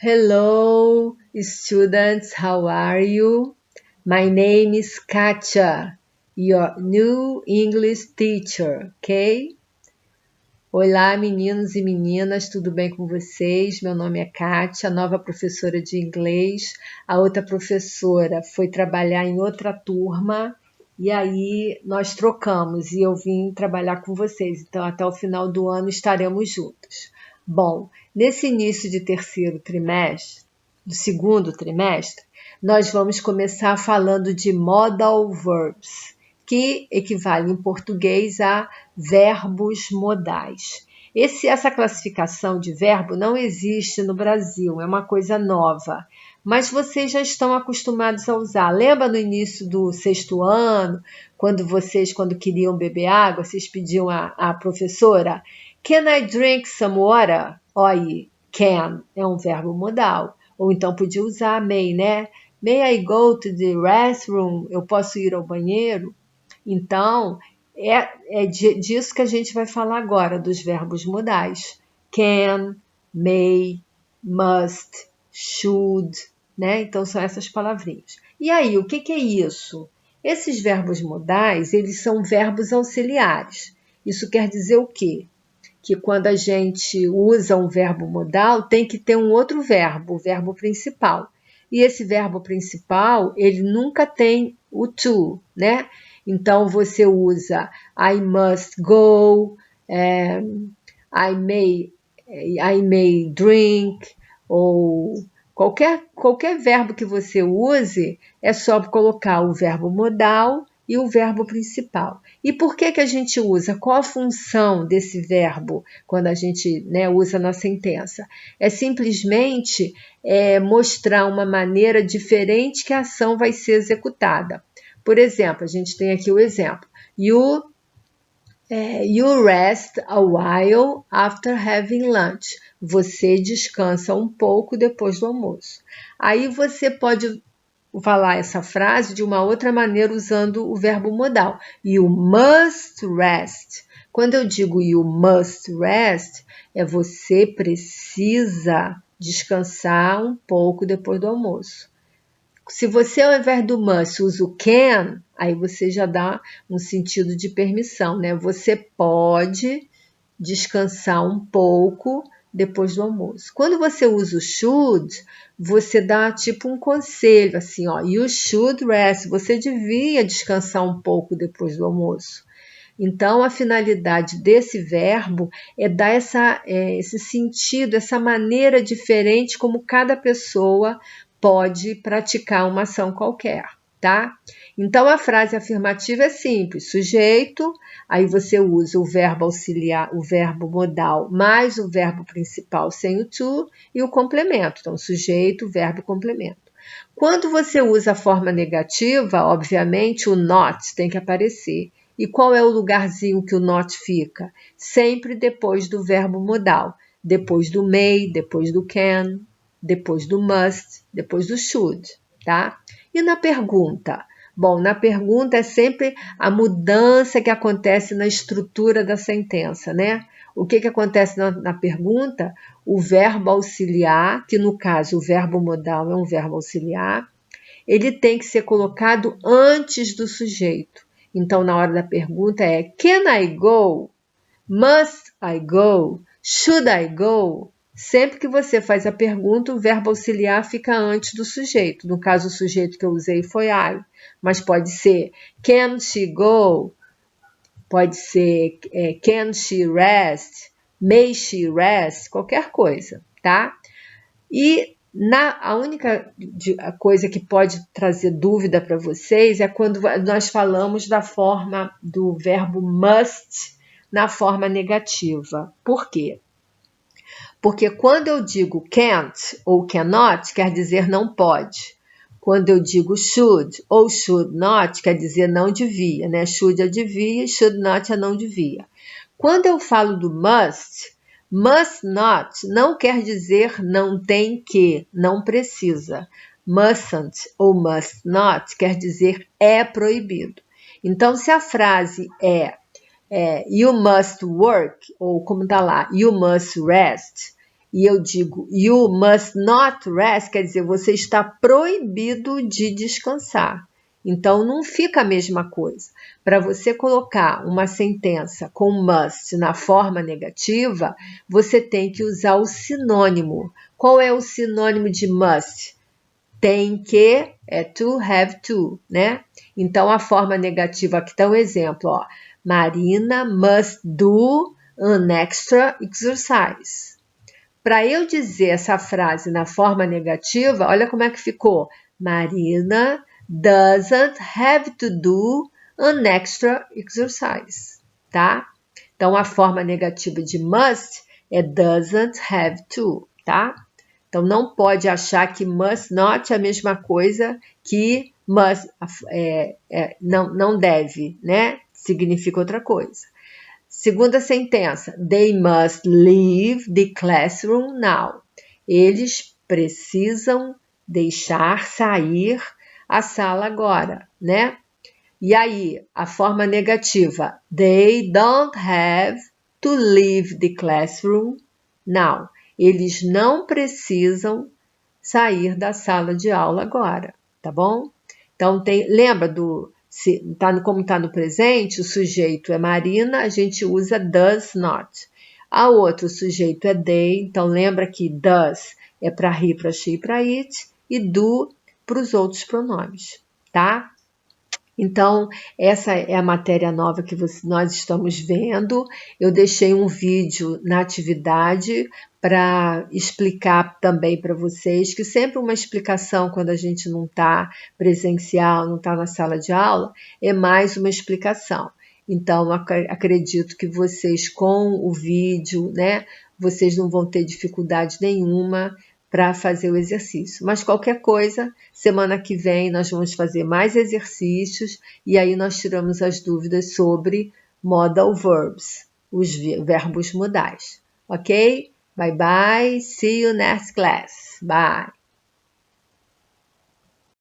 Hello, students, how are you? My name is Katia, your new English teacher, ok? Olá, meninos e meninas, tudo bem com vocês? Meu nome é Katia, nova professora de inglês. A outra professora foi trabalhar em outra turma e aí nós trocamos e eu vim trabalhar com vocês. Então, até o final do ano estaremos juntos. Bom, nesse início de terceiro trimestre, do segundo trimestre, nós vamos começar falando de modal verbs, que equivale em português a verbos modais. Essa classificação de verbo não existe no Brasil, é uma coisa nova, mas vocês já estão acostumados a usar. Lembra no início do sexto ano, quando queriam beber água, vocês pediam à professora, "Can I drink some water?" Olha, can é um verbo modal. Ou então podia usar may, né? May I go to the restroom? Eu posso ir ao banheiro? Então, disso que a gente vai falar agora, dos verbos modais. Can, may, must, should, né? Então, são essas palavrinhas. E aí, o que é isso? Esses verbos modais, eles são verbos auxiliares. Isso quer dizer o quê? Que quando a gente usa um verbo modal, tem que ter um outro verbo, o verbo principal. E esse verbo principal, ele nunca tem o to, né? Então, você usa I must go, I may drink, ou qualquer verbo que você use, é só colocar o verbo modal e o verbo principal. E por que a gente usa? Qual a função desse verbo quando a gente usa na sentença? É simplesmente mostrar uma maneira diferente que a ação vai ser executada. Por exemplo, a gente tem aqui o exemplo. You rest a while after having lunch. Você descansa um pouco depois do almoço. Aí você pode falar essa frase de uma outra maneira usando o verbo modal. You must rest. Quando eu digo you must rest, você precisa descansar um pouco depois do almoço. Se você, ao invés do must, usa o can, aí você já dá um sentido de permissão, né? Você pode descansar um pouco depois do almoço. Quando você usa o should, você dá tipo um conselho, assim, ó, you should rest, você devia descansar um pouco depois do almoço. Então, a finalidade desse verbo é dar esse sentido, essa maneira diferente como cada pessoa pode praticar uma ação qualquer, tá? Então, a frase afirmativa é simples, sujeito, aí você usa o verbo auxiliar, o verbo modal, mais o verbo principal sem o to e o complemento. Então, sujeito, verbo e complemento. Quando você usa a forma negativa, obviamente, o not tem que aparecer. E qual é o lugarzinho que o not fica? Sempre depois do verbo modal. Depois do may, depois do can, depois do must, depois do should, tá? E na pergunta? Bom, na pergunta é sempre a mudança que acontece na estrutura da sentença, né? O que acontece na pergunta? O verbo auxiliar, que no caso o verbo modal é um verbo auxiliar, ele tem que ser colocado antes do sujeito. Então, na hora da pergunta é can I go? Must I go? Should I go? Sempre que você faz a pergunta, o verbo auxiliar fica antes do sujeito. No caso, o sujeito que eu usei foi I, mas pode ser can she go? Pode ser can she rest? May she rest? Qualquer coisa, tá? E a única coisa que pode trazer dúvida para vocês é quando nós falamos da forma do verbo must na forma negativa. Por quê? Porque quando eu digo can't ou cannot, quer dizer não pode. Quando eu digo should ou should not, quer dizer não devia, né? Should é devia, should not é não devia. Quando eu falo do must not não quer dizer não tem que, não precisa. Mustn't ou must not quer dizer é proibido. Então, se a frase é you must work, ou como está lá, you must rest, e eu digo you must not rest, quer dizer, você está proibido de descansar. Então, não fica a mesma coisa. Para você colocar uma sentença com must na forma negativa, você tem que usar o sinônimo. Qual é o sinônimo de must? Tem que, é to, have to, né? Então, a forma negativa, aqui está um exemplo, ó. Marina must do an extra exercise. Para eu dizer essa frase na forma negativa, olha como é que ficou. Marina doesn't have to do an extra exercise, tá? Então, a forma negativa de must é doesn't have to, tá? Então, não pode achar que must not é a mesma coisa que must, não deve, né? Significa outra coisa. Segunda sentença, they must leave the classroom now. Eles precisam deixar sair a sala agora, né? E aí, a forma negativa, they don't have to leave the classroom now. Eles não precisam sair da sala de aula agora, tá bom? Então, lembra como está no presente, o sujeito é Marina, a gente usa does not. A outra, o sujeito é they, então lembra que does é para he, para she, para it, e do para os outros pronomes, tá? Então, essa é a matéria nova que nós estamos vendo. Eu deixei um vídeo na atividade para explicar também para vocês, que sempre uma explicação quando a gente não está presencial, não está na sala de aula, é mais uma explicação. Então, acredito que vocês com o vídeo, né, vocês não vão ter dificuldade nenhuma para fazer o exercício. Mas qualquer coisa, semana que vem nós vamos fazer mais exercícios e aí nós tiramos as dúvidas sobre modal verbs, os verbos modais. Ok? Bye bye. See you next class. Bye.